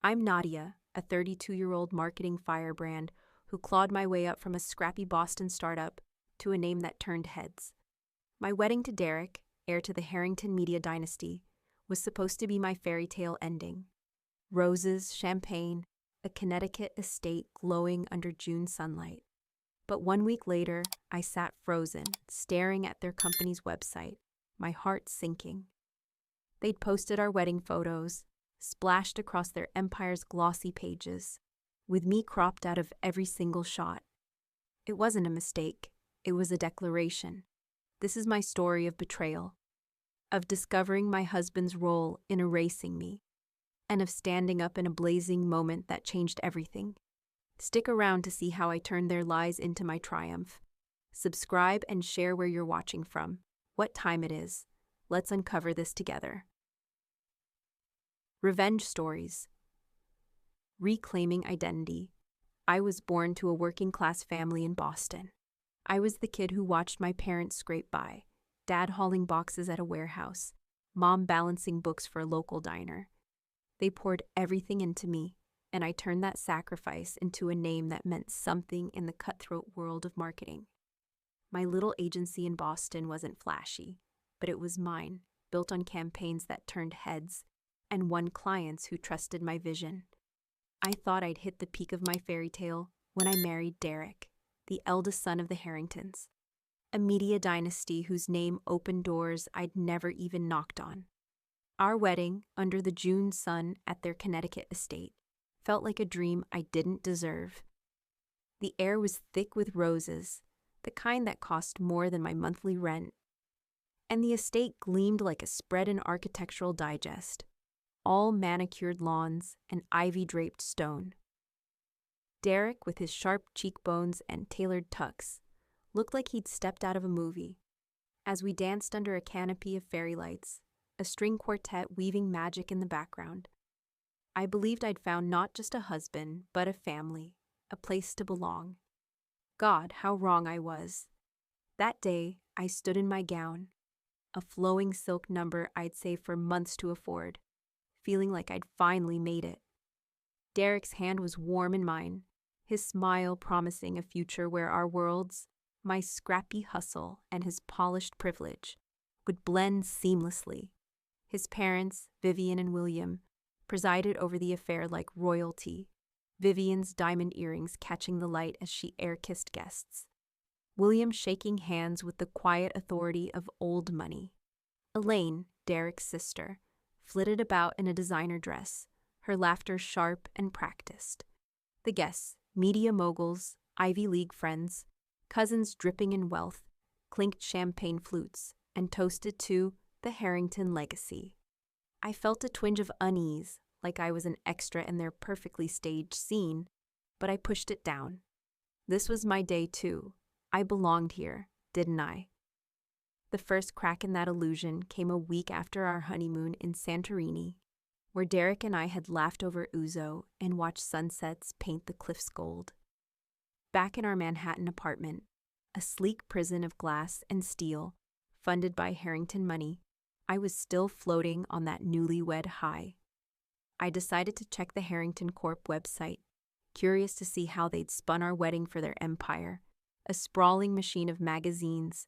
I'm Nadia, a 32-year-old marketing firebrand who clawed my way up from a scrappy Boston startup to a name that turned heads. My wedding to Derek, heir to the Harrington media dynasty, was supposed to be my fairy tale ending. Roses, champagne, a Connecticut estate glowing under June sunlight. But 1 week later, I sat frozen, staring at their company's website, my heart sinking. They'd posted our wedding photos, splashed across their empire's glossy pages, with me cropped out of every single shot. It wasn't a mistake, it was a declaration. This is my story of betrayal, of discovering my husband's role in erasing me, and of standing up in a blazing moment that changed everything. Stick around to see how I turned their lies into my triumph. Subscribe and share where you're watching from, what time it is. Let's uncover this together. Revenge stories. Reclaiming identity. I was born to a working-class family in Boston. I was the kid who watched my parents scrape by, dad hauling boxes at a warehouse, mom balancing books for a local diner. They poured everything into me, and I turned that sacrifice into a name that meant something in the cutthroat world of marketing. My little agency in Boston wasn't flashy, but it was mine, built on campaigns that turned heads and won clients who trusted my vision. I thought I'd hit the peak of my fairy tale when I married Derek, the eldest son of the Harringtons, a media dynasty whose name opened doors I'd never even knocked on. Our wedding, under the June sun at their Connecticut estate, felt like a dream I didn't deserve. The air was thick with roses, the kind that cost more than my monthly rent, and the estate gleamed like a spread in Architectural Digest, all manicured lawns and ivy-draped stone. Derek, with his sharp cheekbones and tailored tucks, looked like he'd stepped out of a movie. As we danced under a canopy of fairy lights, a string quartet weaving magic in the background, I believed I'd found not just a husband, but a family, a place to belong. God, how wrong I was. That day, I stood in my gown, a flowing silk number I'd saved for months to afford, feeling like I'd finally made it. Derek's hand was warm in mine, his smile promising a future where our worlds, my scrappy hustle and his polished privilege, would blend seamlessly. His parents, Vivian and William, presided over the affair like royalty, Vivian's diamond earrings catching the light as she air-kissed guests. William shaking hands with the quiet authority of old money. Elaine, Derek's sister, flitted about in a designer dress, her laughter sharp and practiced. The guests, media moguls, Ivy League friends, cousins dripping in wealth, clinked champagne flutes and toasted to the Harrington legacy. I felt a twinge of unease, like I was an extra in their perfectly staged scene, but I pushed it down. This was my day too. I belonged here, didn't I? The first crack in that illusion came a week after our honeymoon in Santorini, where Derek and I had laughed over ouzo and watched sunsets paint the cliffs gold. Back in our Manhattan apartment, a sleek prison of glass and steel, funded by Harrington money, I was still floating on that newlywed high. I decided to check the Harrington Corp website, curious to see how they'd spun our wedding for their empire, a sprawling machine of magazines,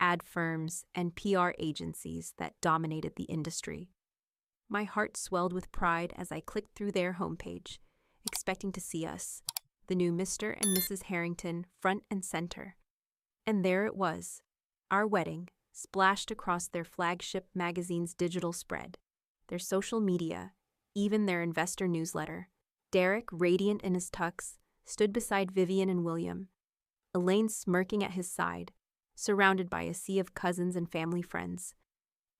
ad firms, and PR agencies that dominated the industry. My heart swelled with pride as I clicked through their homepage, expecting to see us, the new Mr. and Mrs. Harrington, front and center. And there it was, our wedding, splashed across their flagship magazine's digital spread, their social media, even their investor newsletter. Derek, radiant in his tux, stood beside Vivian and William, Elaine smirking at his side, surrounded by a sea of cousins and family friends.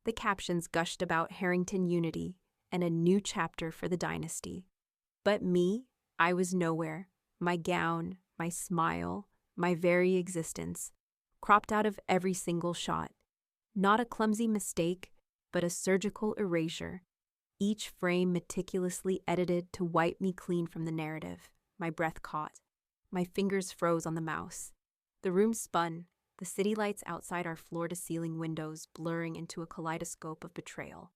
The captions gushed about Harrington unity and a new chapter for the dynasty. But me, I was nowhere. My gown, my smile, my very existence, cropped out of every single shot. Not a clumsy mistake, but a surgical erasure, each frame meticulously edited to wipe me clean from the narrative. My breath caught. My fingers froze on the mouse. The room spun, the city lights outside our floor-to-ceiling windows blurring into a kaleidoscope of betrayal.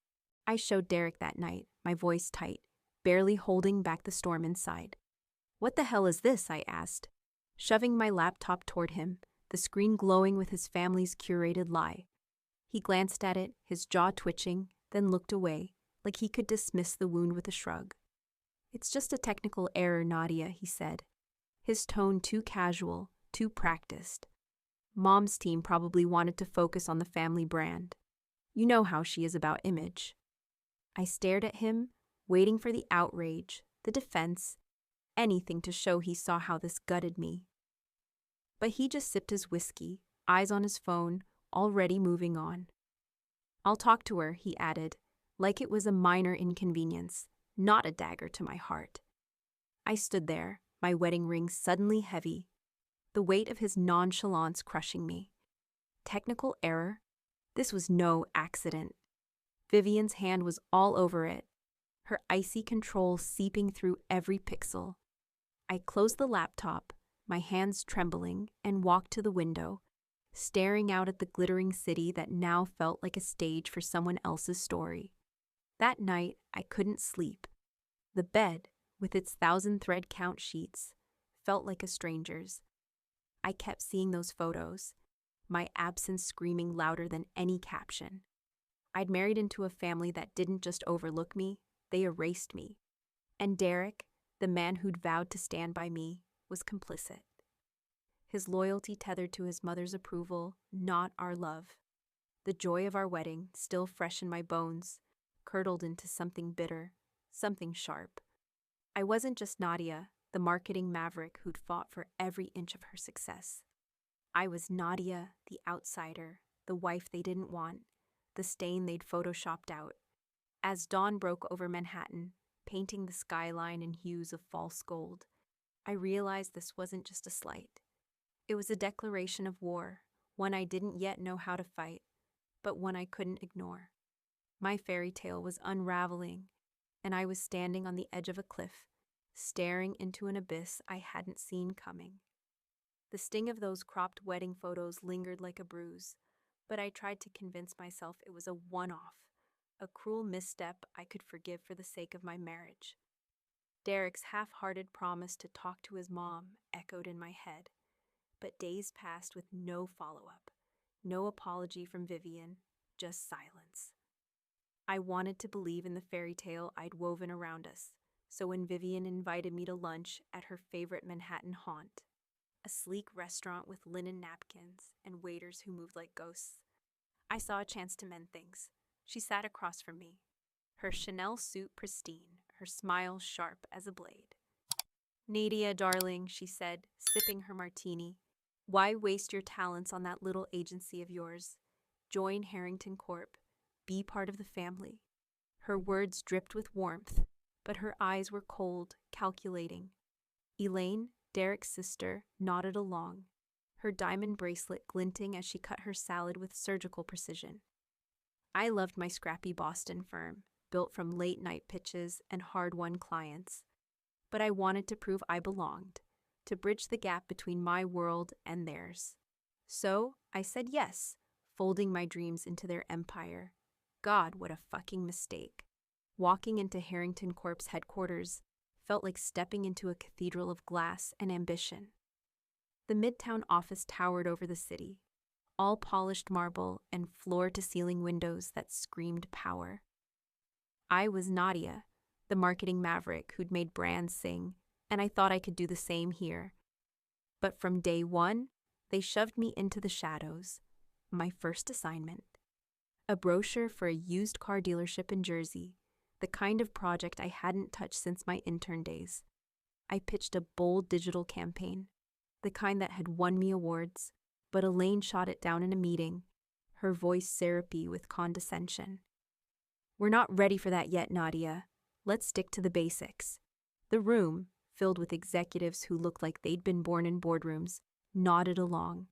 I showed Derek that night, my voice tight, barely holding back the storm inside. "What the hell is this?" I asked, shoving my laptop toward him, the screen glowing with his family's curated lie. He glanced at it, his jaw twitching, then looked away, like he could dismiss the wound with a shrug. "It's just a technical error, Nadia," he said, his tone too casual, too practiced. "Mom's team probably wanted to focus on the family brand. You know how she is about image." I stared at him, waiting for the outrage, the defense, anything to show he saw how this gutted me. But he just sipped his whiskey, eyes on his phone, already moving on. "I'll talk to her," he added, like it was a minor inconvenience, not a dagger to my heart. I stood there, my wedding ring suddenly heavy, the weight of his nonchalance crushing me. Technical error? This was no accident. Vivian's hand was all over it, her icy control seeping through every pixel. I closed the laptop, my hands trembling, and walked to the window, staring out at the glittering city that now felt like a stage for someone else's story. That night, I couldn't sleep. The bed, with its 1,000-thread count sheets, felt like a stranger's. I kept seeing those photos, my absence screaming louder than any caption. I'd married into a family that didn't just overlook me, they erased me. And Derek, the man who'd vowed to stand by me, was complicit. His loyalty tethered to his mother's approval, not our love. The joy of our wedding, still fresh in my bones, curdled into something bitter, something sharp. I wasn't just Nadia, the marketing maverick who'd fought for every inch of her success. I was Nadia, the outsider, the wife they didn't want, the stain they'd photoshopped out. As dawn broke over Manhattan, painting the skyline in hues of false gold, I realized this wasn't just a slight. It was a declaration of war, one I didn't yet know how to fight, but one I couldn't ignore. My fairy tale was unraveling, and I was standing on the edge of a cliff, staring into an abyss I hadn't seen coming. The sting of those cropped wedding photos lingered like a bruise, but I tried to convince myself it was a one-off, a cruel misstep I could forgive for the sake of my marriage. Derek's half-hearted promise to talk to his mom echoed in my head, but days passed with no follow-up, no apology from Vivian, just silence. I wanted to believe in the fairy tale I'd woven around us, so when Vivian invited me to lunch at her favorite Manhattan haunt, a sleek restaurant with linen napkins and waiters who moved like ghosts, I saw a chance to mend things. She sat across from me, her Chanel suit pristine, her smile sharp as a blade. "Nadia, darling," she said, sipping her martini, "why waste your talents on that little agency of yours? Join Harrington Corp. Be part of the family." Her words dripped with warmth, but her eyes were cold, calculating. Elaine, Derek's sister, nodded along, her diamond bracelet glinting as she cut her salad with surgical precision. I loved my scrappy Boston firm, built from late-night pitches and hard-won clients. But I wanted to prove I belonged, to bridge the gap between my world and theirs. So I said yes, folding my dreams into their empire. God, what a fucking mistake. Walking into Harrington Corp's headquarters felt like stepping into a cathedral of glass and ambition. The Midtown office towered over the city, all polished marble and floor-to-ceiling windows that screamed power. I was Nadia, the marketing maverick who'd made brands sing, and I thought I could do the same here. But from day one, they shoved me into the shadows. My first assignment. A brochure for a used car dealership in Jersey, the kind of project I hadn't touched since my intern days. I pitched a bold digital campaign, the kind that had won me awards, but Elaine shot it down in a meeting, her voice syrupy with condescension. "We're not ready for that yet, Nadia. Let's stick to the basics." The room, filled with executives who looked like they'd been born in boardrooms, nodded along,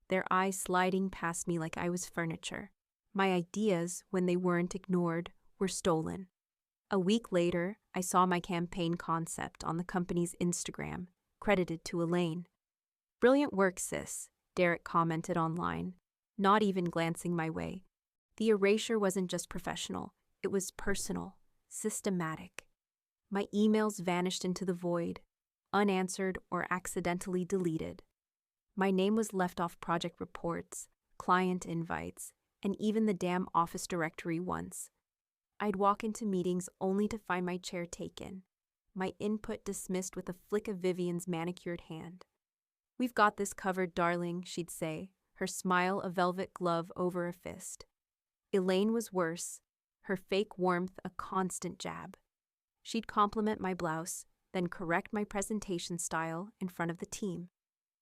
their eyes sliding past me like I was furniture. My ideas, when they weren't ignored, were stolen. A week later, I saw my campaign concept on the company's Instagram, credited to Elaine. "Brilliant work, sis," Derek commented online, not even glancing my way. The erasure wasn't just professional, it was personal, systematic. My emails vanished into the void, unanswered or accidentally deleted. My name was left off project reports, client invites, and even the damn office directory once. I'd walk into meetings only to find my chair taken, my input dismissed with a flick of Vivian's manicured hand. "We've got this covered, darling," she'd say, her smile a velvet glove over a fist. Elaine was worse, her fake warmth a constant jab. She'd compliment my blouse, then correct my presentation style in front of the team,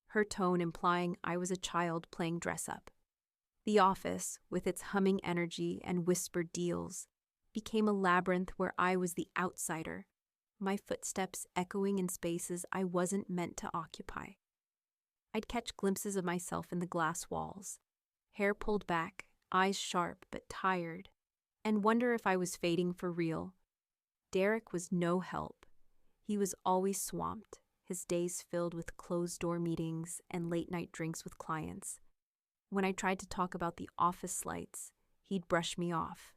her tone implying I was a child playing dress-up. The office, with its humming energy and whispered deals, became a labyrinth where I was the outsider, my footsteps echoing in spaces I wasn't meant to occupy. I'd catch glimpses of myself in the glass walls, hair pulled back, eyes sharp but tired, and wonder if I was fading for real. Derek was no help. He was always swamped, his days filled with closed-door meetings and late-night drinks with clients. When I tried to talk about the office slights, he'd brush me off.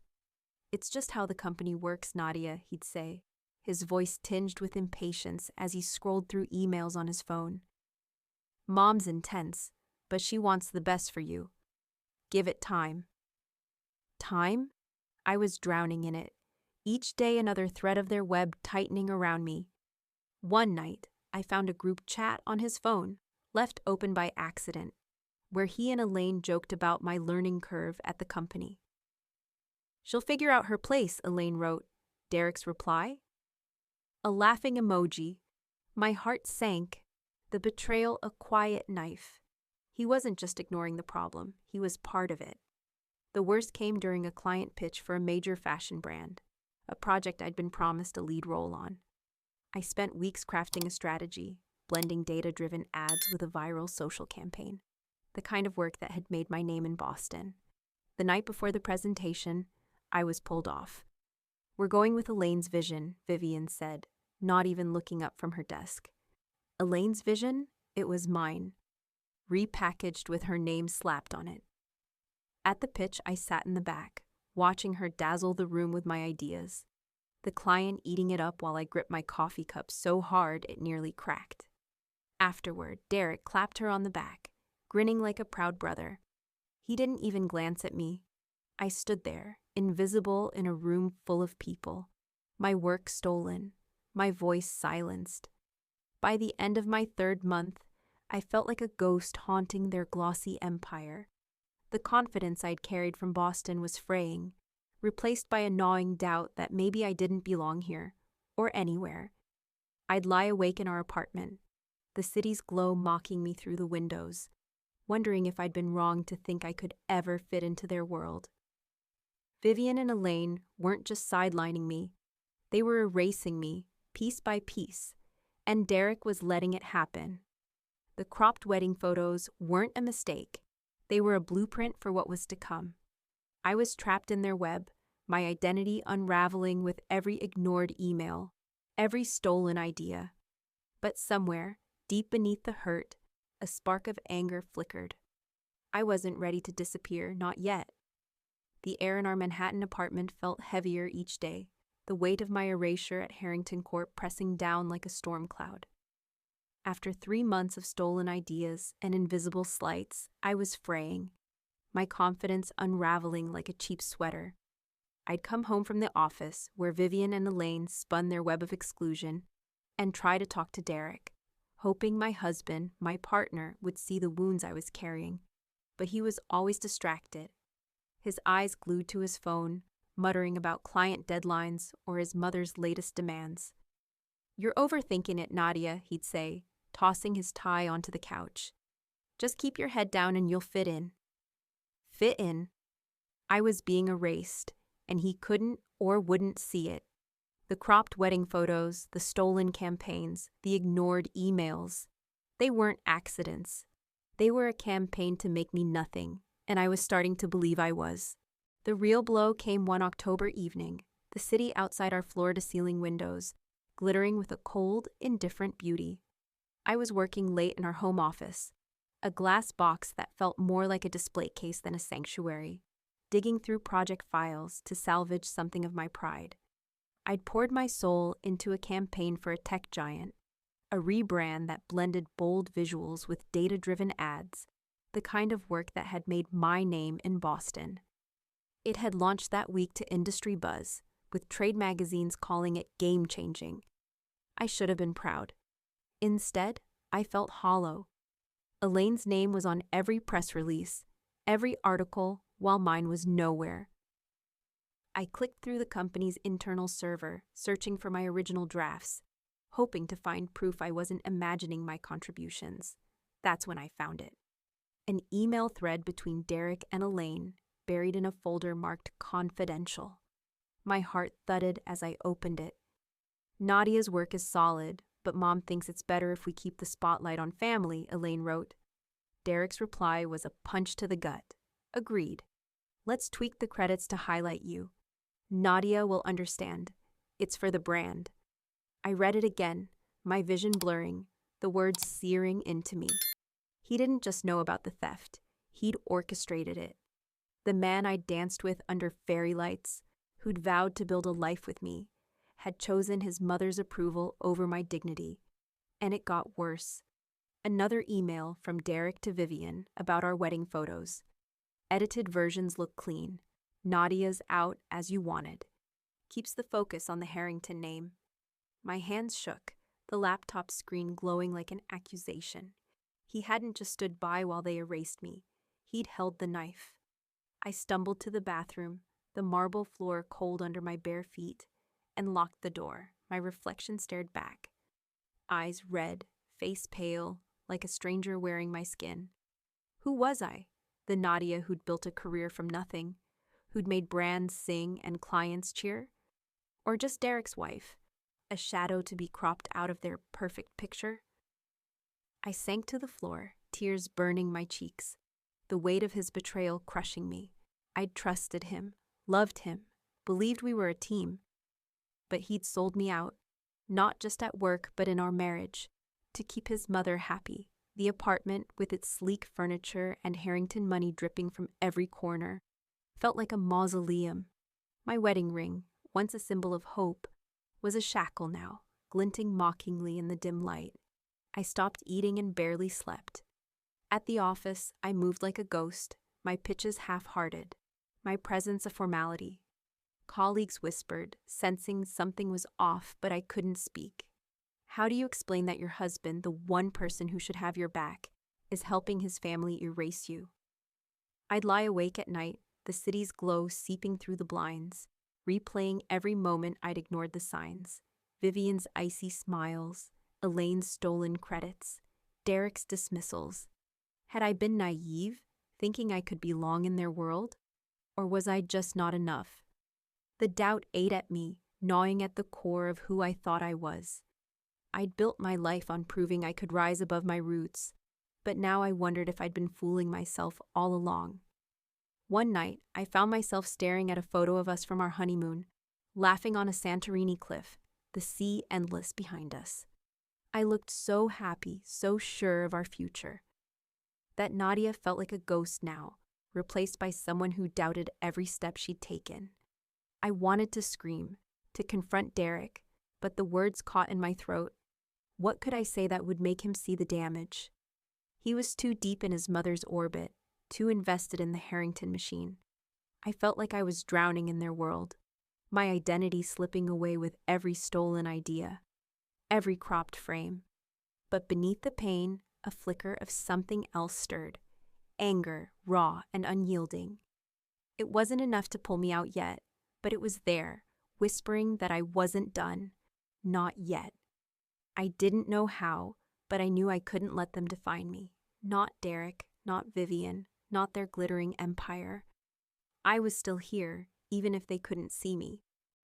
"It's just how the company works, Nadia," he'd say, his voice tinged with impatience as he scrolled through emails on his phone. "Mom's intense, but she wants the best for you. Give it time." Time? I was drowning in it, each day another thread of their web tightening around me. One night, I found a group chat on his phone, left open by accident, where he and Elaine joked about my learning curve at the company. "She'll figure out her place," Elaine wrote. Derek's reply? A laughing emoji. My heart sank, the betrayal a quiet knife. He wasn't just ignoring the problem, he was part of it. The worst came during a client pitch for a major fashion brand, a project I'd been promised a lead role on. I spent weeks crafting a strategy, blending data-driven ads with a viral social campaign, the kind of work that had made my name in Boston. The night before the presentation, I was pulled off. "We're going with Elaine's vision," Vivian said, not even looking up from her desk. Elaine's vision? It was mine, repackaged with her name slapped on it. At the pitch, I sat in the back, watching her dazzle the room with my ideas, the client eating it up while I gripped my coffee cup so hard it nearly cracked. Afterward, Derek clapped her on the back, grinning like a proud brother. He didn't even glance at me. I stood there, invisible in a room full of people, my work stolen, my voice silenced. By the end of my 3rd month, I felt like a ghost haunting their glossy empire. The confidence I'd carried from Boston was fraying, replaced by a gnawing doubt that maybe I didn't belong here, or anywhere. I'd lie awake in our apartment, the city's glow mocking me through the windows, wondering if I'd been wrong to think I could ever fit into their world. Vivian and Elaine weren't just sidelining me, they were erasing me, piece by piece, and Derek was letting it happen. The cropped wedding photos weren't a mistake. They were a blueprint for what was to come. I was trapped in their web, my identity unraveling with every ignored email, every stolen idea. But somewhere, deep beneath the hurt, a spark of anger flickered. I wasn't ready to disappear, not yet. The air in our Manhattan apartment felt heavier each day, the weight of my erasure at Harrington Court pressing down like a storm cloud. After 3 months of stolen ideas and invisible slights, I was fraying, my confidence unraveling like a cheap sweater. I'd come home from the office, where Vivian and Elaine spun their web of exclusion, and try to talk to Derek, hoping my husband, my partner, would see the wounds I was carrying. But he was always distracted, his eyes glued to his phone, muttering about client deadlines or his mother's latest demands. "You're overthinking it, Nadia," he'd say, tossing his tie onto the couch. "Just keep your head down and you'll fit in." Fit in? I was being erased, and he couldn't or wouldn't see it. The cropped wedding photos, the stolen campaigns, the ignored emails. They weren't accidents. They were a campaign to make me nothing, and I was starting to believe I was. The real blow came one October evening, the city outside our floor-to-ceiling windows, glittering with a cold, indifferent beauty. I was working late in our home office, a glass box that felt more like a display case than a sanctuary, digging through project files to salvage something of my pride. I'd poured my soul into a campaign for a tech giant, a rebrand that blended bold visuals with data-driven ads, the kind of work that had made my name in Boston. It had launched that week to industry buzz, with trade magazines calling it game-changing. I should have been proud. Instead, I felt hollow. Elaine's name was on every press release, every article, while mine was nowhere. I clicked through the company's internal server, searching for my original drafts, hoping to find proof I wasn't imagining my contributions. That's when I found it. An email thread between Derek and Elaine, buried in a folder marked confidential. My heart thudded as I opened it. Nadia's work is solid, but Mom thinks it's better if we keep the spotlight on family, Elaine wrote. Derek's reply was a punch to the gut. Agreed. Let's tweak the credits to highlight you. Nadia will understand. It's for the brand. I read it again, my vision blurring, the words searing into me. He didn't just know about the theft. He'd orchestrated it. The man I'd danced with under fairy lights, who'd vowed to build a life with me, had chosen his mother's approval over my dignity. And it got worse. Another email from Derek to Vivian about our wedding photos. Edited versions look clean. Nadia's out as you wanted. Keeps the focus on the Harrington name. My hands shook, the laptop screen glowing like an accusation. He hadn't just stood by while they erased me. He'd held the knife. I stumbled to the bathroom, the marble floor cold under my bare feet, and locked the door. My reflection stared back. Eyes red, face pale, like a stranger wearing my skin. Who was I? The Nadia who'd built a career from nothing, who'd made brands sing and clients cheer? Or just Derek's wife, a shadow to be cropped out of their perfect picture? I sank to the floor, tears burning my cheeks, the weight of his betrayal crushing me. I'd trusted him, loved him, believed we were a team. But he'd sold me out, not just at work but in our marriage, to keep his mother happy. The apartment, with its sleek furniture and Harrington money dripping from every corner, felt like a mausoleum. My wedding ring, once a symbol of hope, was a shackle now, glinting mockingly in the dim light. I stopped eating and barely slept. At the office, I moved like a ghost, my pitches half-hearted, my presence a formality. Colleagues whispered, sensing something was off, but I couldn't speak. How do you explain that your husband, the one person who should have your back, is helping his family erase you? I'd lie awake at night, the city's glow seeping through the blinds, replaying every moment I'd ignored the signs. Vivian's icy smiles, Elaine's stolen credits, Derek's dismissals. Had I been naive, thinking I could belong in their world? Or was I just not enough? The doubt ate at me, gnawing at the core of who I thought I was. I'd built my life on proving I could rise above my roots, but now I wondered if I'd been fooling myself all along. One night, I found myself staring at a photo of us from our honeymoon, laughing on a Santorini cliff, the sea endless behind us. I looked so happy, so sure of our future. That Nadia felt like a ghost now, replaced by someone who doubted every step she'd taken. I wanted to scream, to confront Derek, but the words caught in my throat. What could I say that would make him see the damage? He was too deep in his mother's orbit, too invested in the Harrington machine. I felt like I was drowning in their world, my identity slipping away with every stolen idea, every cropped frame. But beneath the pain, a flicker of something else stirred, anger, raw and unyielding. It wasn't enough to pull me out yet, but it was there, whispering that I wasn't done, not yet. I didn't know how, but I knew I couldn't let them define me. Not Derek, not Vivian, not their glittering empire. I was still here, even if they couldn't see me.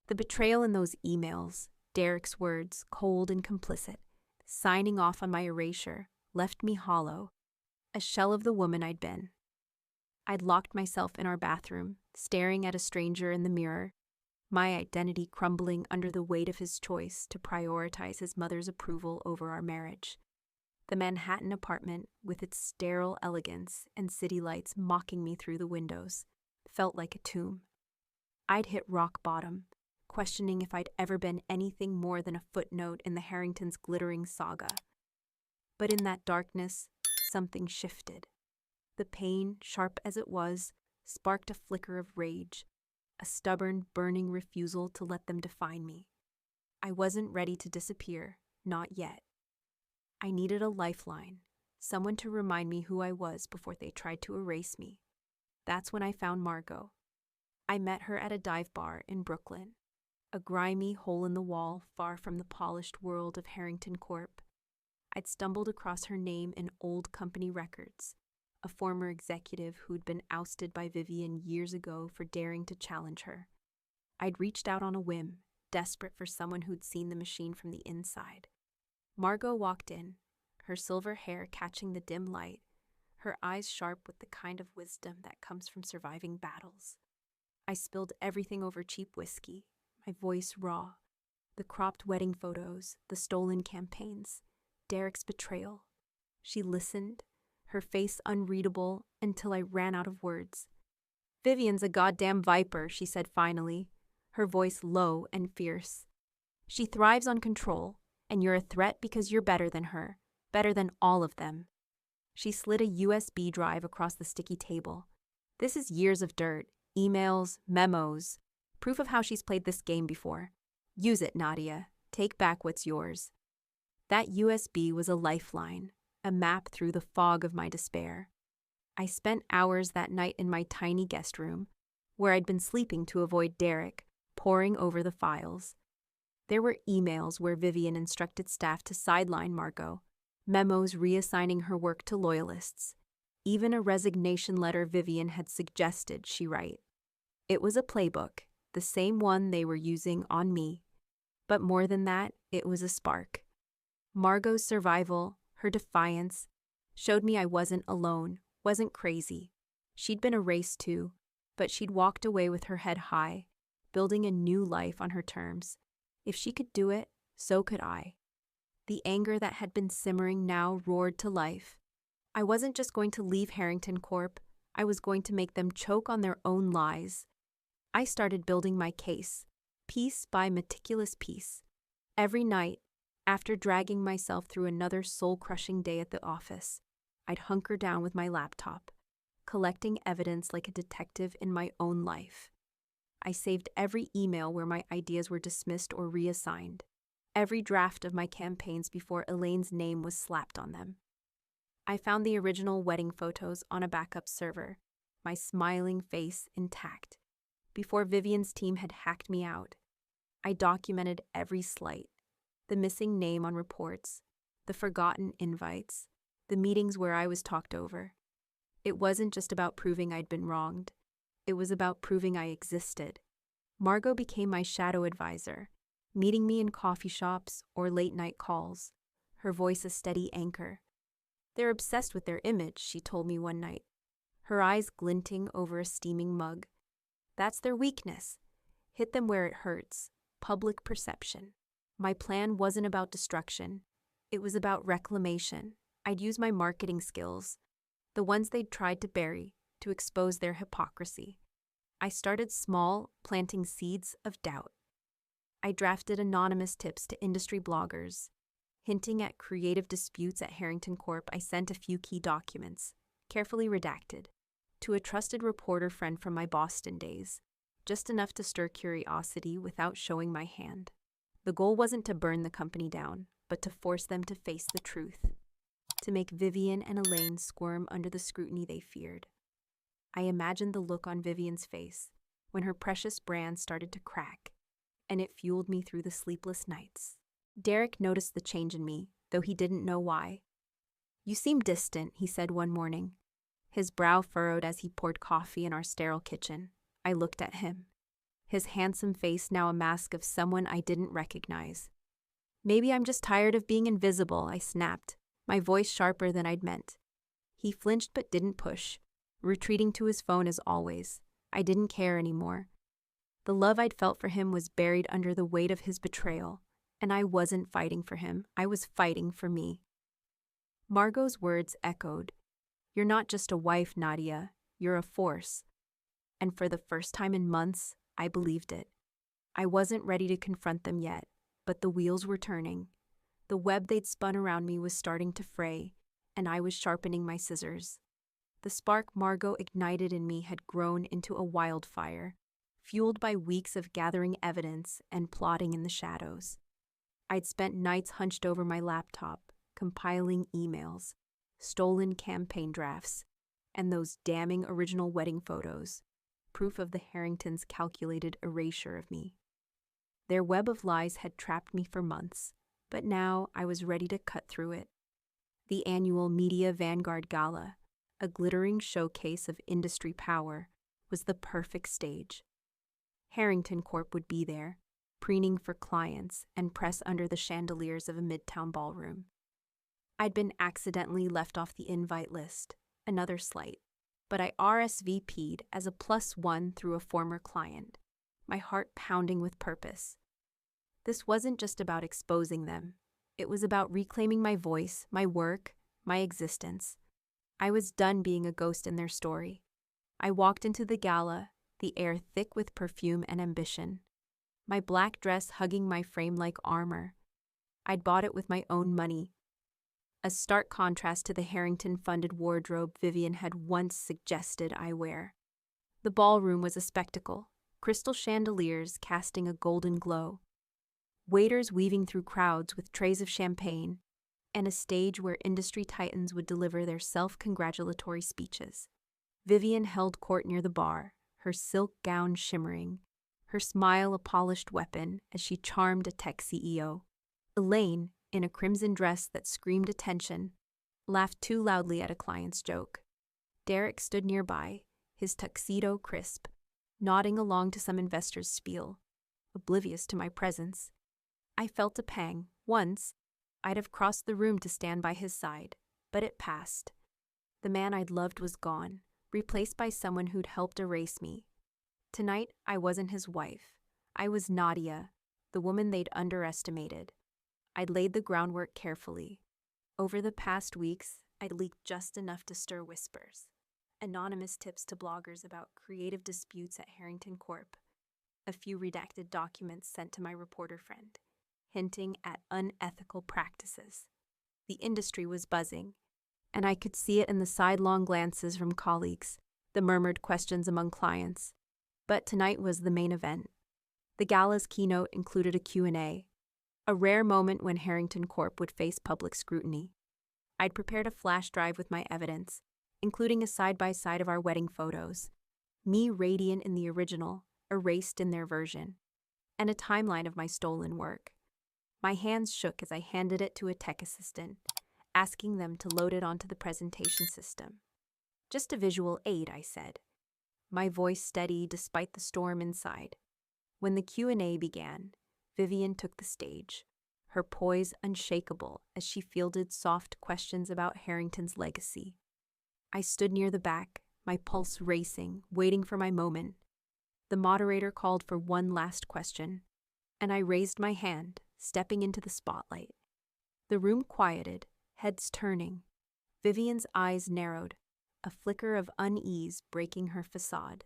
The betrayal in those emails, Derek's words, cold and complicit, signing off on my erasure, left me hollow, a shell of the woman I'd been. I'd locked myself in our bathroom, staring at a stranger in the mirror, my identity crumbling under the weight of his choice to prioritize his mother's approval over our marriage. The Manhattan apartment, with its sterile elegance and city lights mocking me through the windows, felt like a tomb. I'd hit rock bottom, questioning if I'd ever been anything more than a footnote in the Harringtons' glittering saga. But in that darkness, something shifted. The pain, sharp as it was, sparked a flicker of rage, a stubborn, burning refusal to let them define me. I wasn't ready to disappear, not yet. I needed a lifeline, someone to remind me who I was before they tried to erase me. That's when I found Margot. I met her at a dive bar in Brooklyn, a grimy hole in the wall far from the polished world of Harrington Corp. I'd stumbled across her name in old company records, a former executive who'd been ousted by Vivian years ago for daring to challenge her. I'd reached out on a whim, desperate for someone who'd seen the machine from the inside. Margot walked in, her silver hair catching the dim light, her eyes sharp with the kind of wisdom that comes from surviving battles. I spilled everything over cheap whiskey, my voice raw, the cropped wedding photos, the stolen campaigns, Derek's betrayal. She listened, her face unreadable until I ran out of words. "Vivian's a goddamn viper," she said finally, her voice low and fierce. "She thrives on control, and you're a threat because you're better than her, better than all of them." She slid a USB drive across the sticky table. "This is years of dirt, emails, memos, proof of how she's played this game before. Use it, Nadia. Take back what's yours." That USB was a lifeline, a map through the fog of my despair. I spent hours that night in my tiny guest room, where I'd been sleeping to avoid Derek, poring over the files. There were emails where Vivian instructed staff to sideline Margot, memos reassigning her work to loyalists, even a resignation letter Vivian had suggested she write. It was a playbook, the same one they were using on me. But more than that, it was a spark. Margot's survival, her defiance, showed me I wasn't alone, wasn't crazy. She'd been erased too, but she'd walked away with her head high, building a new life on her terms. If she could do it, so could I. The anger that had been simmering now roared to life. I wasn't just going to leave Harrington Corp., I was going to make them choke on their own lies. I started building my case, piece by meticulous piece. Every night, after dragging myself through another soul-crushing day at the office, I'd hunker down with my laptop, collecting evidence like a detective in my own life. I saved every email where my ideas were dismissed or reassigned, every draft of my campaigns before Elaine's name was slapped on them. I found the original wedding photos on a backup server, my smiling face intact, before Vivian's team had hacked me out. I documented every slight, the missing name on reports, the forgotten invites, the meetings where I was talked over. It wasn't just about proving I'd been wronged. It was about proving I existed. Margot became my shadow advisor, meeting me in coffee shops or late-night calls, her voice a steady anchor. "They're obsessed with their image," she told me one night, her eyes glinting over a steaming mug. "That's their weakness. Hit them where it hurts. Public perception." My plan wasn't about destruction. It was about reclamation. I'd use my marketing skills, the ones they'd tried to bury, to expose their hypocrisy. I started small, planting seeds of doubt. I drafted anonymous tips to industry bloggers. Hinting at creative disputes at Harrington Corp., I sent a few key documents, carefully redacted, to a trusted reporter friend from my Boston days, just enough to stir curiosity without showing my hand. The goal wasn't to burn the company down, but to force them to face the truth, to make Vivian and Elaine squirm under the scrutiny they feared. I imagined the look on Vivian's face when her precious brand started to crack, and it fueled me through the sleepless nights. Derek noticed the change in me, though he didn't know why. "You seem distant," he said one morning. His brow furrowed as he poured coffee in our sterile kitchen. I looked at him, his handsome face now a mask of someone I didn't recognize. "Maybe I'm just tired of being invisible," I snapped, my voice sharper than I'd meant. He flinched but didn't push, retreating to his phone as always. I didn't care anymore. The love I'd felt for him was buried under the weight of his betrayal, and I wasn't fighting for him, I was fighting for me. Margot's words echoed. "You're not just a wife, Nadia, you're a force." And for the first time in months, I believed it. I wasn't ready to confront them yet, but the wheels were turning. The web they'd spun around me was starting to fray, and I was sharpening my scissors. The spark Margot ignited in me had grown into a wildfire, fueled by weeks of gathering evidence and plotting in the shadows. I'd spent nights hunched over my laptop, compiling emails, stolen campaign drafts, and those damning original wedding photos, proof of the Harringtons' calculated erasure of me. Their web of lies had trapped me for months, but now I was ready to cut through it. The annual Media Vanguard Gala, a glittering showcase of industry power, was the perfect stage. Harrington Corp would be there, preening for clients and press under the chandeliers of a midtown ballroom. I'd been accidentally left off the invite list, another slight, but I RSVP'd as a +1 through a former client, my heart pounding with purpose. This wasn't just about exposing them. It was about reclaiming my voice, my work, my existence. I was done being a ghost in their story. I walked into the gala, the air thick with perfume and ambition. My black dress hugging my frame like armor. I'd bought it with my own money. A stark contrast to the Harrington-funded wardrobe Vivian had once suggested I wear. The ballroom was a spectacle, crystal chandeliers casting a golden glow, waiters weaving through crowds with trays of champagne, and a stage where industry titans would deliver their self-congratulatory speeches. Vivian held court near the bar, her silk gown shimmering, her smile a polished weapon as she charmed a tech CEO. Elaine, in a crimson dress that screamed attention, laughed too loudly at a client's joke. Derek stood nearby, his tuxedo crisp, nodding along to some investor's spiel, oblivious to my presence. I felt a pang. Once, I'd have crossed the room to stand by his side, but it passed. The man I'd loved was gone, replaced by someone who'd helped erase me. Tonight, I wasn't his wife. I was Nadia, the woman they'd underestimated. I'd laid the groundwork carefully. Over the past weeks, I'd leaked just enough to stir whispers. Anonymous tips to bloggers about creative disputes at Harrington Corp. A few redacted documents sent to my reporter friend, hinting at unethical practices. The industry was buzzing, and I could see it in the sidelong glances from colleagues, the murmured questions among clients. But tonight was the main event. The gala's keynote included a Q&A, a rare moment when Harrington Corp would face public scrutiny. I'd prepared a flash drive with my evidence, including a side-by-side of our wedding photos, me radiant in the original, erased in their version, and a timeline of my stolen work. My hands shook as I handed it to a tech assistant, asking them to load it onto the presentation system. "Just a visual aid," I said, my voice steady despite the storm inside. When the Q&A began, Vivian took the stage, her poise unshakable as she fielded soft questions about Harrington's legacy. I stood near the back, my pulse racing, waiting for my moment. The moderator called for one last question, and I raised my hand, stepping into the spotlight. The room quieted, heads turning. Vivian's eyes narrowed, a flicker of unease breaking her facade.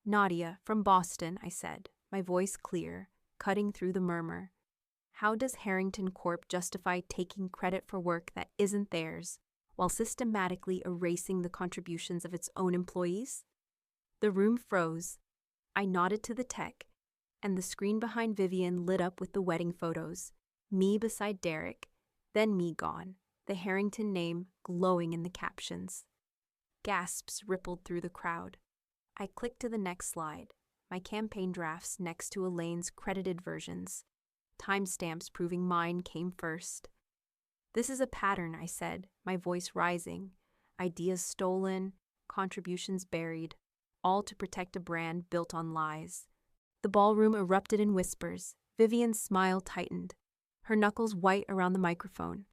"Nadia, from Boston," I said, my voice clear, cutting through the murmur. "How does Harrington Corp justify taking credit for work that isn't theirs, while systematically erasing the contributions of its own employees?" The room froze. I nodded to the tech, and the screen behind Vivian lit up with the wedding photos, me beside Derek, then me gone, the Harrington name glowing in the captions. Gasps rippled through the crowd. I clicked to the next slide, my campaign drafts next to Elaine's credited versions, timestamps proving mine came first. "This is a pattern," I said, my voice rising. "Ideas stolen, contributions buried, all to protect a brand built on lies." The ballroom erupted in whispers. Vivian's smile tightened, her knuckles white around the microphone.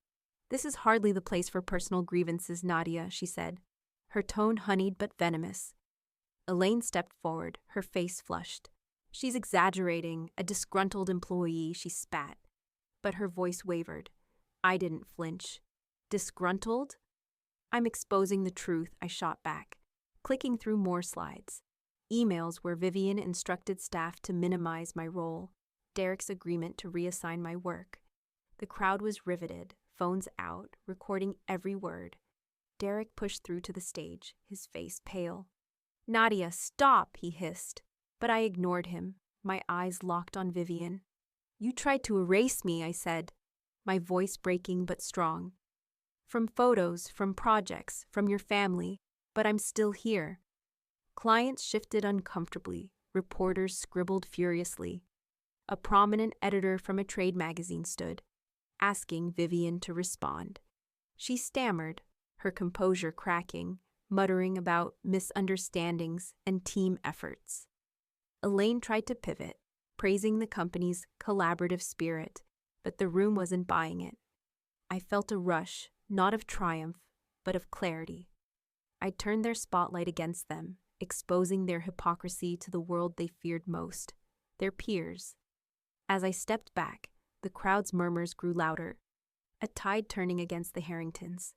"This is hardly the place for personal grievances, Nadia," she said, her tone honeyed but venomous. Elaine stepped forward, her face flushed. "She's exaggerating, a disgruntled employee," she spat. But her voice wavered. I didn't flinch. "Disgruntled?" "I'm exposing the truth," I shot back, clicking through more slides. emails where Vivian instructed staff to minimize my role, Derek's agreement to reassign my work. The crowd was riveted, phones out, recording every word. Derek pushed through to the stage, his face pale. "Nadia, stop," he hissed. But I ignored him, my eyes locked on Vivian. "You tried to erase me," I said, my voice breaking but strong. "From photos, from projects, from your family, but I'm still here." Clients shifted uncomfortably, reporters scribbled furiously. A prominent editor from a trade magazine stood, asking Vivian to respond. She stammered, her composure cracking, muttering about misunderstandings and team efforts. Elaine tried to pivot, praising the company's collaborative spirit, but the room wasn't buying it. I felt a rush, not of triumph, but of clarity. I turned their spotlight against them, exposing their hypocrisy to the world they feared most, their peers. As I stepped back, the crowd's murmurs grew louder, a tide turning against the Harringtons.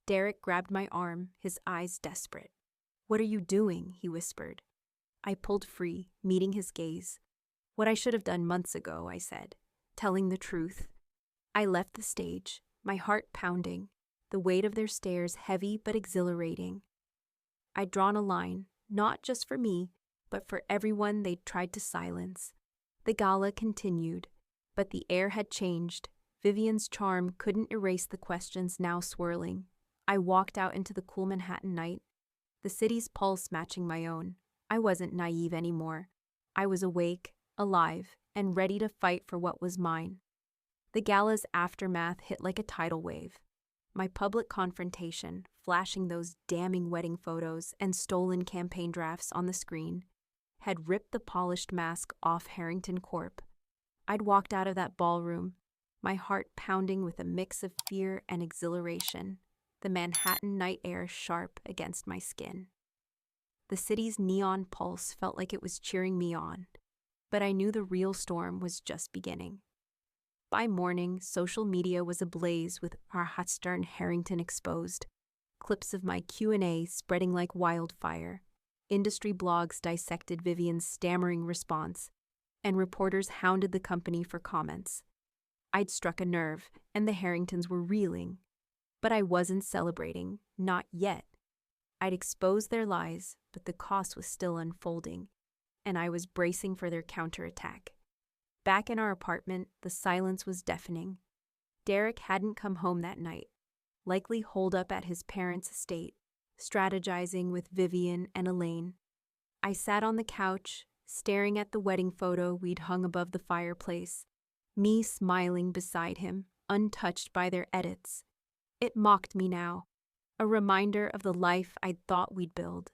Derek grabbed my arm, his eyes desperate. "What are you doing?" he whispered. I pulled free, meeting his gaze. "What I should have done months ago," I said, telling the truth. I left the stage, my heart pounding, the weight of their stares heavy but exhilarating. I'd drawn a line, not just for me, but for everyone they'd tried to silence. The gala continued, but the air had changed. Vivian's charm couldn't erase the questions now swirling. I walked out into the cool Manhattan night, the city's pulse matching my own. I wasn't naive anymore. I was awake, alive, and ready to fight for what was mine. The gala's aftermath hit like a tidal wave. My public confrontation, flashing those damning wedding photos and stolen campaign drafts on the screen, had ripped the polished mask off Harrington Corp. I'd walked out of that ballroom, my heart pounding with a mix of fear and exhilaration, the Manhattan night air sharp against my skin. The city's neon pulse felt like it was cheering me on, but I knew the real storm was just beginning. By morning, social media was ablaze with our Hotstern Harrington exposed, clips of my Q&A spreading like wildfire. Industry blogs dissected Vivian's stammering response, and reporters hounded the company for comments. I'd struck a nerve, and the Harringtons were reeling. But I wasn't celebrating, not yet. I'd exposed their lies, but the cost was still unfolding, and I was bracing for their counterattack. Back in our apartment, the silence was deafening. Derek hadn't come home that night, likely holed up at his parents' estate, strategizing with Vivian and Elaine. I sat on the couch, staring at the wedding photo we'd hung above the fireplace, me smiling beside him, untouched by their edits. It mocked me now, a reminder of the life I'd thought we'd build.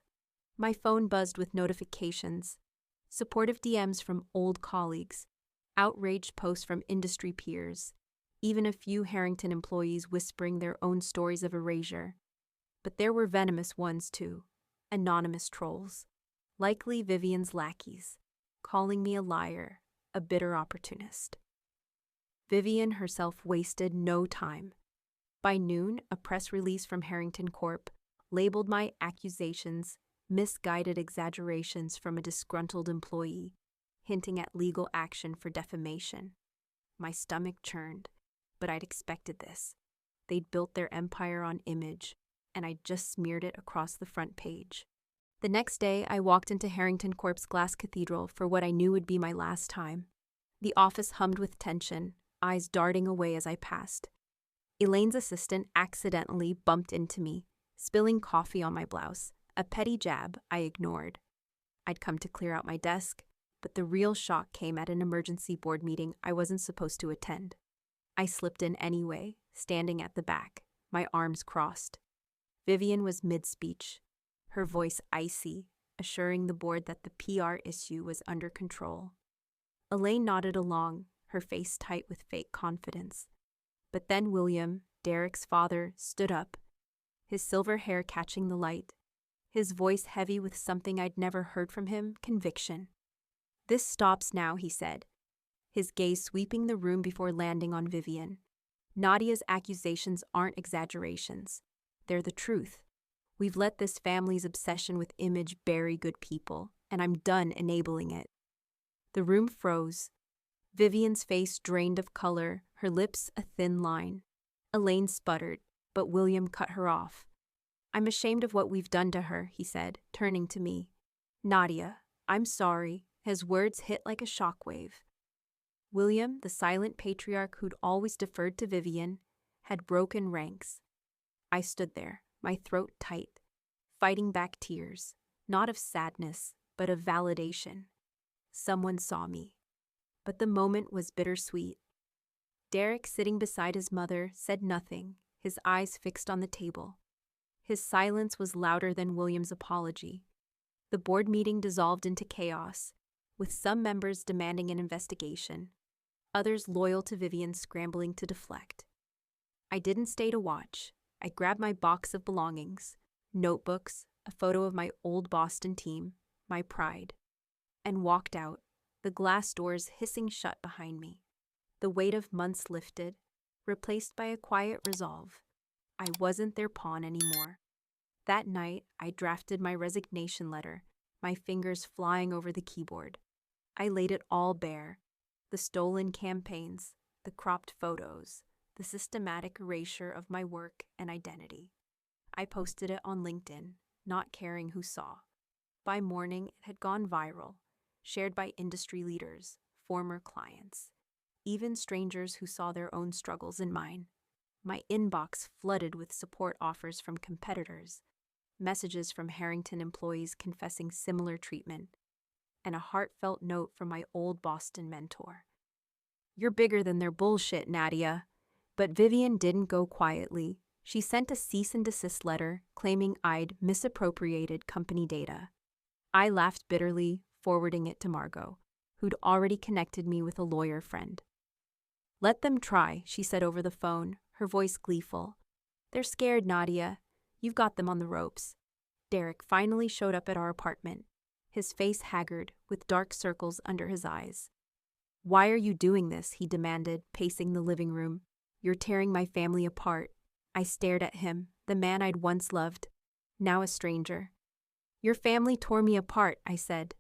My phone buzzed with notifications, supportive DMs from old colleagues, outraged posts from industry peers, even a few Harrington employees whispering their own stories of erasure. But there were venomous ones too, anonymous trolls, likely Vivian's lackeys, calling me a liar, a bitter opportunist. Vivian herself wasted no time. By noon, a press release from Harrington Corp. Labeled my accusations misguided exaggerations from a disgruntled employee, hinting at legal action for defamation. My stomach churned, but I'd expected this. They'd built their empire on image, and I'd just smeared it across the front page. The next day, I walked into Harrington Corp's glass cathedral for what I knew would be my last time. The office hummed with tension, eyes darting away as I passed. Elaine's assistant accidentally bumped into me, spilling coffee on my blouse, a petty jab I ignored. I'd come to clear out my desk, but the real shock came at an emergency board meeting I wasn't supposed to attend. I slipped in anyway, standing at the back, my arms crossed. Vivian was mid-speech, her voice icy, assuring the board that the PR issue was under control. Elaine nodded along, her face tight with fake confidence. But then William, Derek's father, stood up, his silver hair catching the light, his voice heavy with something I'd never heard from him, conviction. "This stops now," he said, his gaze sweeping the room before landing on Vivian. "Nadia's accusations aren't exaggerations. They're the truth. We've let this family's obsession with image bury good people, and I'm done enabling it. The room froze. Vivian's face drained of color, her lips a thin line. Elaine sputtered, but William cut her off. I'm ashamed of what we've done to her, he said, turning to me. Nadia, I'm sorry. His words hit like a shockwave. William, the silent patriarch who'd always deferred to Vivian, had broken ranks. I stood there, my throat tight, fighting back tears, not of sadness, but of validation. Someone saw me. But the moment was bittersweet. Derek, sitting beside his mother, said nothing, his eyes fixed on the table. His silence was louder than William's apology. The board meeting dissolved into chaos, with some members demanding an investigation, others loyal to Vivian scrambling to deflect. I didn't stay to watch. I grabbed my box of belongings, notebooks, a photo of my old Boston team, my pride, and walked out, the glass doors hissing shut behind me. The weight of months lifted, replaced by a quiet resolve. I wasn't their pawn anymore. That night, I drafted my resignation letter, my fingers flying over the keyboard. I laid it all bare. The stolen campaigns, the cropped photos, the systematic erasure of my work and identity. I posted it on LinkedIn, not caring who saw. By morning, it had gone viral, shared by industry leaders, former clients, even strangers who saw their own struggles in mine. My inbox flooded with support offers from competitors, messages from Harrington employees confessing similar treatment, and a heartfelt note from my old Boston mentor. You're bigger than their bullshit, Nadia. But Vivian didn't go quietly. She sent a cease and desist letter claiming I'd misappropriated company data. I laughed bitterly, forwarding it to Margot, who'd already connected me with a lawyer friend. Let them try, she said over the phone, her voice gleeful. They're scared, Nadia. You've got them on the ropes. Derek finally showed up at our apartment, his face haggard, with dark circles under his eyes. Why are you doing this? He demanded, pacing the living room. You're tearing my family apart. I stared at him, the man I'd once loved, now a stranger. Your family tore me apart, I said,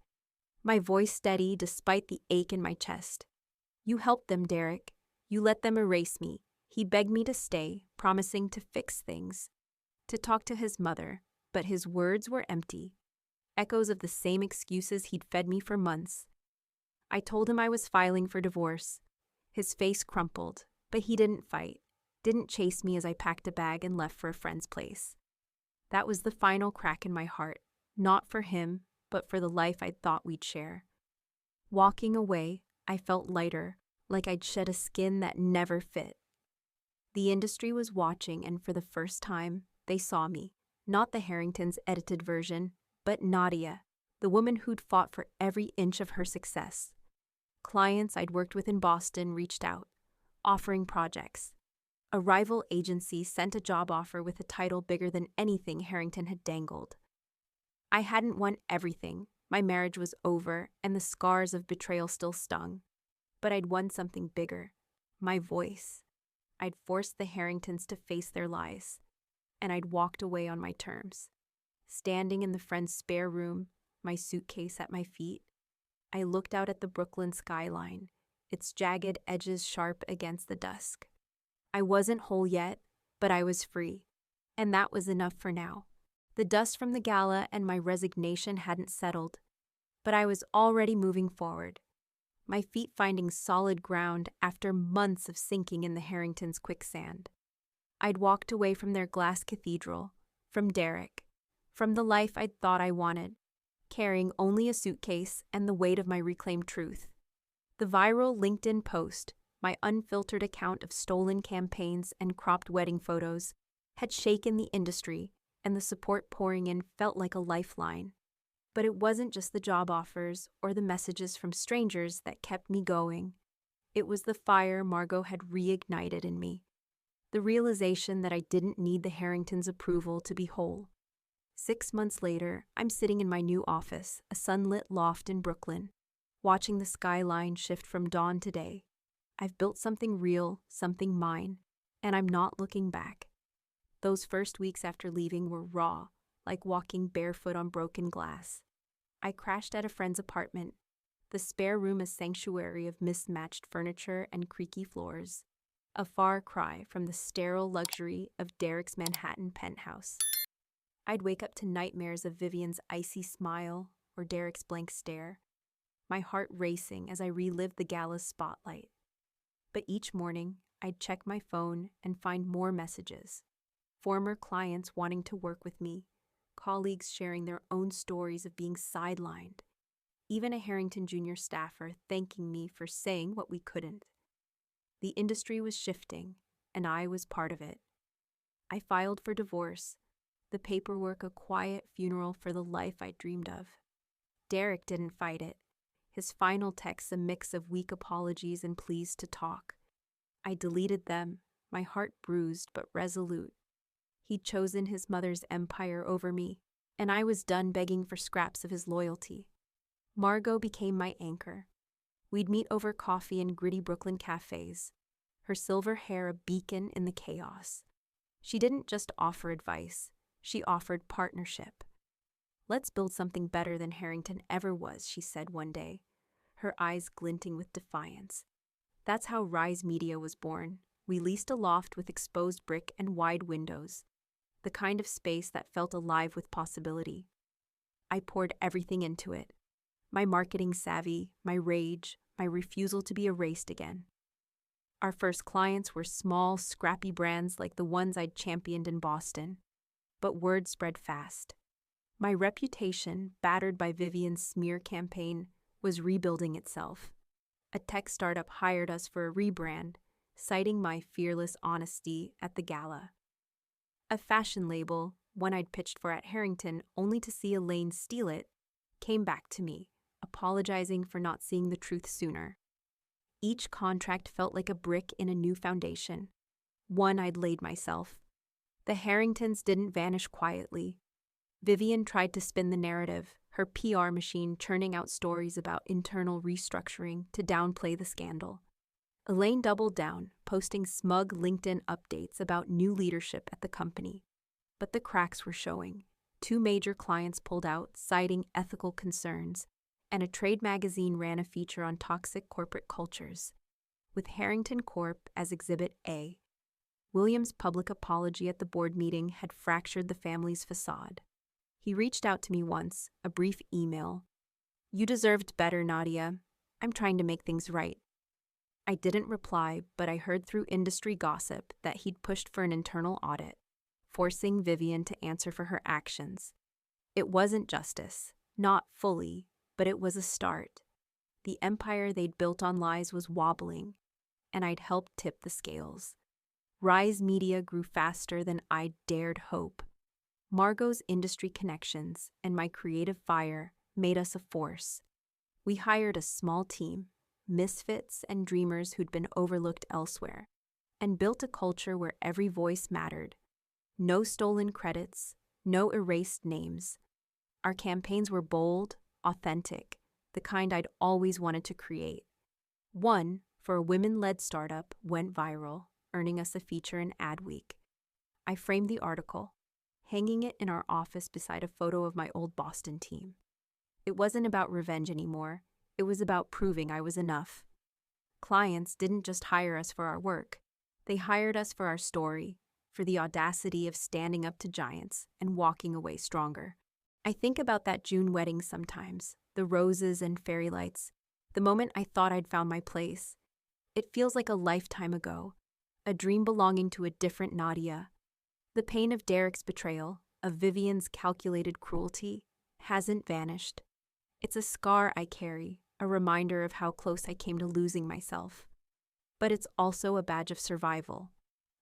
my voice steady despite the ache in my chest. You helped them, Derek. You let them erase me. He begged me to stay, promising to fix things, to talk to his mother, but his words were empty, echoes of the same excuses he'd fed me for months. I told him I was filing for divorce. His face crumpled, but he didn't fight, didn't chase me as I packed a bag and left for a friend's place. That was the final crack in my heart, not for him, but for the life I'd thought we'd share. Walking away, I felt lighter, like I'd shed a skin that never fit. The industry was watching, and for the first time, they saw me, not the Harringtons' edited version, but Nadia, the woman who'd fought for every inch of her success. Clients I'd worked with in Boston reached out, offering projects. A rival agency sent a job offer with a title bigger than anything Harrington had dangled. I hadn't won everything. My marriage was over, and the scars of betrayal still stung. But I'd won something bigger, my voice. I'd forced the Harringtons to face their lies, and I'd walked away on my terms. Standing in the friend's spare room, my suitcase at my feet, I looked out at the Brooklyn skyline, its jagged edges sharp against the dusk. I wasn't whole yet, but I was free, and that was enough for now. The dust from the gala and my resignation hadn't settled, but I was already moving forward, my feet finding solid ground after months of sinking in the Harringtons' quicksand. I'd walked away from their glass cathedral, from Derek, from the life I'd thought I wanted, carrying only a suitcase and the weight of my reclaimed truth. The viral LinkedIn post, my unfiltered account of stolen campaigns and cropped wedding photos, had shaken the industry, and the support pouring in felt like a lifeline. But it wasn't just the job offers or the messages from strangers that kept me going. It was the fire Margot had reignited in me, the realization that I didn't need the Harringtons' approval to be whole. 6 months later, I'm sitting in my new office, a sunlit loft in Brooklyn, watching the skyline shift from dawn to day. I've built something real, something mine, and I'm not looking back. Those first weeks after leaving were raw, like walking barefoot on broken glass. I crashed at a friend's apartment, the spare room a sanctuary of mismatched furniture and creaky floors, a far cry from the sterile luxury of Derek's Manhattan penthouse. I'd wake up to nightmares of Vivian's icy smile or Derek's blank stare, my heart racing as I relived the gala's spotlight. But each morning, I'd check my phone and find more messages. Former clients wanting to work with me, colleagues sharing their own stories of being sidelined, even a Harrington Jr. staffer thanking me for saying what we couldn't. The industry was shifting, and I was part of it. I filed for divorce, the paperwork a quiet funeral for the life I dreamed of. Derek didn't fight it, his final texts a mix of weak apologies and pleas to talk. I deleted them, my heart bruised but resolute. He'd chosen his mother's empire over me, and I was done begging for scraps of his loyalty. Margot became my anchor. We'd meet over coffee in gritty Brooklyn cafes, her silver hair a beacon in the chaos. She didn't just offer advice, she offered partnership. "Let's build something better than Harrington ever was," she said one day, her eyes glinting with defiance. That's how Rise Media was born. We leased a loft with exposed brick and wide windows, the kind of space that felt alive with possibility. I poured everything into it. My marketing savvy, my rage, my refusal to be erased again. Our first clients were small, scrappy brands like the ones I'd championed in Boston. But word spread fast. My reputation, battered by Vivian's smear campaign, was rebuilding itself. A tech startup hired us for a rebrand, citing my fearless honesty at the gala. A fashion label, one I'd pitched for at Harrington only to see Elaine steal it, came back to me, apologizing for not seeing the truth sooner. Each contract felt like a brick in a new foundation, one I'd laid myself. The Harringtons didn't vanish quietly. Vivian tried to spin the narrative, her PR machine churning out stories about internal restructuring to downplay the scandal. Elaine doubled down, posting smug LinkedIn updates about new leadership at the company. But the cracks were showing. 2 major clients pulled out, citing ethical concerns, and a trade magazine ran a feature on toxic corporate cultures, with Harrington Corp as Exhibit A. William's public apology at the board meeting had fractured the family's facade. He reached out to me once, a brief email. "You deserved better, Nadia. I'm trying to make things right." I didn't reply, but I heard through industry gossip that he'd pushed for an internal audit, forcing Vivian to answer for her actions. It wasn't justice, not fully, but it was a start. The empire they'd built on lies was wobbling, and I'd helped tip the scales. Rise Media grew faster than I'd dared hope. Margot's industry connections and my creative fire made us a force. We hired a small team, misfits and dreamers who'd been overlooked elsewhere, and built a culture where every voice mattered. No stolen credits, no erased names. Our campaigns were bold, authentic, the kind I'd always wanted to create. One, for a women-led startup, went viral, earning us a feature in Adweek. I framed the article, hanging it in our office beside a photo of my old Boston team. It wasn't about revenge anymore. It was about proving I was enough. Clients didn't just hire us for our work. They hired us for our story, for the audacity of standing up to giants and walking away stronger. I think about that June wedding sometimes, the roses and fairy lights, the moment I thought I'd found my place. It feels like a lifetime ago, a dream belonging to a different Nadia. The pain of Derek's betrayal, of Vivian's calculated cruelty, hasn't vanished. It's a scar I carry, a reminder of how close I came to losing myself. But it's also a badge of survival.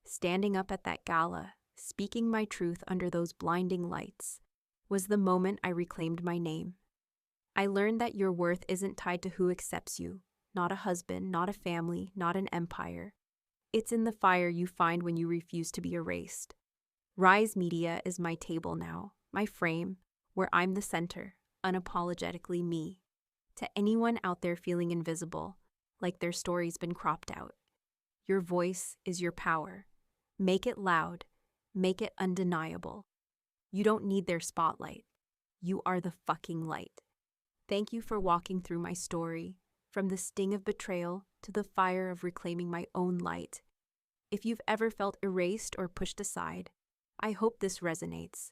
Standing up at that gala, speaking my truth under those blinding lights, was the moment I reclaimed my name. I learned that your worth isn't tied to who accepts you, not a husband, not a family, not an empire. It's in the fire you find when you refuse to be erased. Rise Media is my table now, my frame, where I'm the center, unapologetically me. To anyone out there feeling invisible, like their story's been cropped out, your voice is your power. Make it loud, make it undeniable. You don't need their spotlight. You are the fucking light. Thank you for walking through my story, from the sting of betrayal to the fire of reclaiming my own light. If you've ever felt erased or pushed aside, I hope this resonates.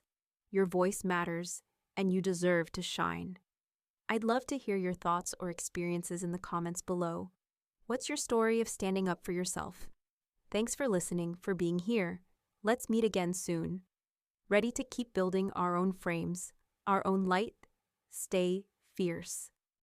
Your voice matters, and you deserve to shine. I'd love to hear your thoughts or experiences in the comments below. What's your story of standing up for yourself? Thanks for listening, for being here. Let's meet again soon. Ready to keep building our own frames, our own light? Stay fierce.